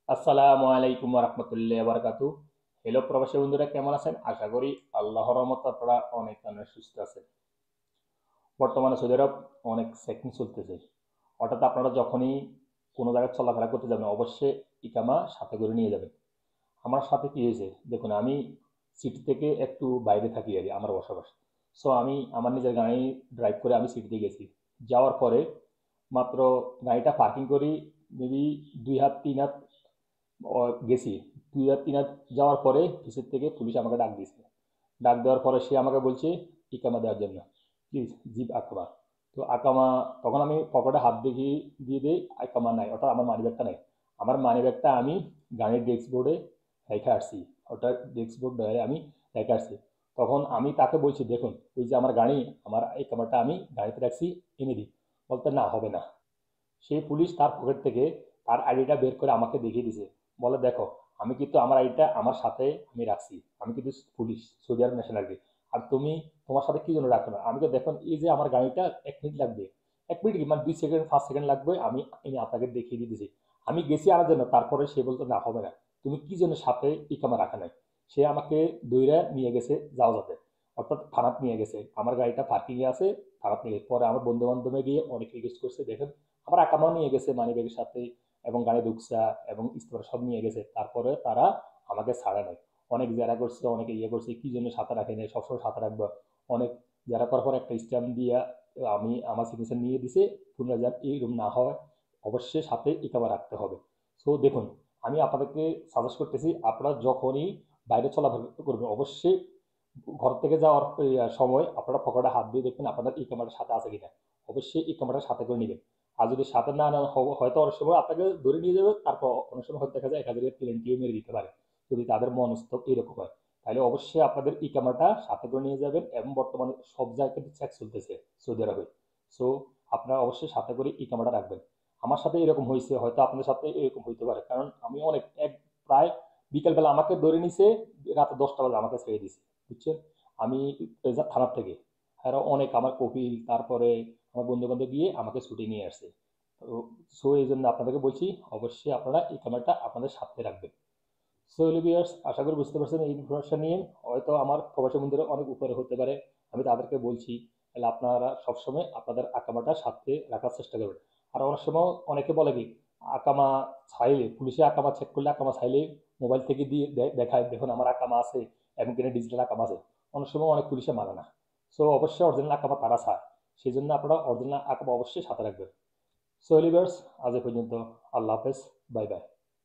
আসসালামু আলাইকুম ওয়া রাহমাতুল্লাহি ওয়া বারাকাতুহু। হ্যালো প্রবাসী বন্ধুরা, কেমন আছেন? আশা করি আল্লাহর রহমতে আপনারা অনেক অনেক সুস্থ আছেন। বর্তমানে সৌদি আরব অনেক চেকিং চলতেছে। অর্থাৎ আপনারা যখনই কোনো জায়গায় চলাফেরা করতে যাবেন অবশ্যই ইকামা সাথে করে নিয়ে যাবেন। আমার সাথে কি হয়েছে দেখুন, আমি সিটি থেকে একটু বাইরে থাকি আর কি, আমার বসবাস। সো আমি আমার নিজের গাড়ি ড্রাইভ করে আমি সিটিতে গেছি। যাওয়ার পরে মাত্র গাড়িটা পার্কিং করি মেবি 2 হাত 3 হাত গেছি। 2 হাত 3 হাত যাওয়ার পরে পিছের থেকে পুলিশ আমাকে ডাক দিয়েছে। ডাক দেওয়ার পরে সে আমাকে বলছে ইকামা দেওয়ার জন্য, প্লিজ জিপ আকামা। তো আকামা, তখন আমি পকেটে হাত দেখিয়ে দিয়ে দিই, আকামা নাই, অর্থাৎ আমার মানি ব্যাগটা নাই। আমার মানি ব্যাগটা আমি গাড়ির ডেস্ক বোর্ডে রেখে আসছি, ওটা ডেস্ক বোর্ড ধরে আমি রেখে আসছি। তখন আমি তাকে বলছি, দেখুন ওই যে আমার গাড়ি, আমার এই কামারটা আমি গাড়িতে রাখছি, এনে দিই। বলতে না, হবে না। সেই পুলিশ তার পকেট থেকে তার আইডিটা বের করে আমাকে দেখিয়ে দিছে। বলে দেখো, আমি কিন্তু আমার আইডিটা আমার সাথে আমি রাখছি, আমি কিন্তু পুলিশ, সৌদি আরব ন্যাশনালিটি। আর তুমি তোমার সাথে কি জন্য রাখো না? আমি তো দেখুন এই যে আমার গাড়িটা 1 মিনিট লাগবে, 1 মিনিট কি মানে 2 সেকেন্ড 5 সেকেন্ড লাগবে, আমি আপনাকে দেখিয়ে দিতেছি। আমি গেছি আনার জন্য, তারপরে সে বলতো না, হবে না, তুমি কি জন্য সাথে ইকামা রাখা নাই। সে আমাকে দইরা নিয়ে গেছে যাওয়া যাতে, অর্থাৎ থানাত নিয়ে গেছে। আমার গাড়িটা পার্কিং এ আছে, থানাত নিয়ে গেছে। পরে আমার বন্ধু বান্ধবে গিয়ে অনেক রিকোয়েস্ট করছে, দেখেন আমার আকামাও নিয়ে গেছে মানি ব্যাগের সাথে, এবং গাড়ি রুকসা এবং ইস্তফার সব নিয়ে গেছে, তারপরে তারা আমাকে ছাড়ে নাই। অনেক জেরা করছে, অনেকে ইয়ে করছে, কি জন্য সাথে রাখে নাই, সবসময় সাথে রাখবো। অনেক জেরা করার পর একটা স্ট্যাম্প দিয়া আমি আমার সিগনেচার নিয়ে দিছে, পুনরায় এইরকম না হয়, অবশ্যই সাথে ইকামা রাখতে হবে। সো দেখুন, আমি আপনাদেরকে সাজেস্ট করতেছি, আপনারা যখনই বাইরে চলাফেরা করবেন অবশ্যই ঘর থেকে যাওয়ার সময় আপনারা পকেটে হাত দিয়ে দেখবেন আপনাদের ই ক্যামেরার সাথে আছে কিনা। অবশ্যই ই ক্যামেরার সাথে করে নেবেন। আর যদি সাথে না নেন, হয়তো অনেক সময় আপনাকে ধরে নিয়ে যাবে, তারপর অনেক সময় হয়তো দেখা যায় 1,000 প্লেনটিও মেরে দিতে পারে, যদি তাদের মনস্তব এরকম হয়। তাহলে অবশ্যই আপনাদের ই ক্যামেরাটা সাথে করে নিয়ে যাবেন, এবং বর্তমানে সব জায়গায় কিন্তু চেক চলতেছে সৌদি আরবে। সো আপনারা অবশ্যই সাথে করে ই ক্যামেরাটা রাখবেন। আমার সাথে এরকম হয়েছে, হয়তো আপনাদের সাথে এরকম হইতে পারে, কারণ আমি অনেক প্রায় বিকেলবেলা আমাকে ধরে নিছে, রাতে 10টা বাজে আমাকে ছেড়ে দিছে, বুঝছেন। আমি থানার থেকে, আর অনেক আমার কপিল, তারপরে আমার বন্ধু বান্ধব গিয়ে আমাকে ছুটি নিয়ে আসছে। তো সো এই জন্য আপনাদেরকে বলছি, অবশ্যই আপনারা এই ক্যামেরাটা আপনাদের সাথে রাখবেন। সো ভিউয়ার্স, আশা করি বুঝতে পারছেন এই ইনফরমেশন নিয়ে। হয়তো আমার প্রবাসী বন্ধুরা অনেক উপরে হতে পারে, আমি তাদেরকে বলছি, তাহলে আপনারা সবসময় আপনাদের আকামাটা সাথে রাখার চেষ্টা করবেন। আর অনেক সময় অনেকে বলে কি, আকামা চাইলে পুলিশে আকামা চেক করলে, আকামা চাইলে মোবাইল থেকে দিয়ে দেখায়, দেখুন আমার আকামা আছে এবং কিনা ডিজিটাল আকামা আছে। অনেক সময় অনেক পুলিশে মানে না। সো অবশ্যই অরিজিনাল আকামা তারা চায়, সেই জন্য আপনারা অরিজিনাল আকামা অবশ্যই সাথে রাখবেন। সো ভিউয়ার্স, আজ এ পর্যন্ত। আল্লাহ হাফেজ। Bye bye.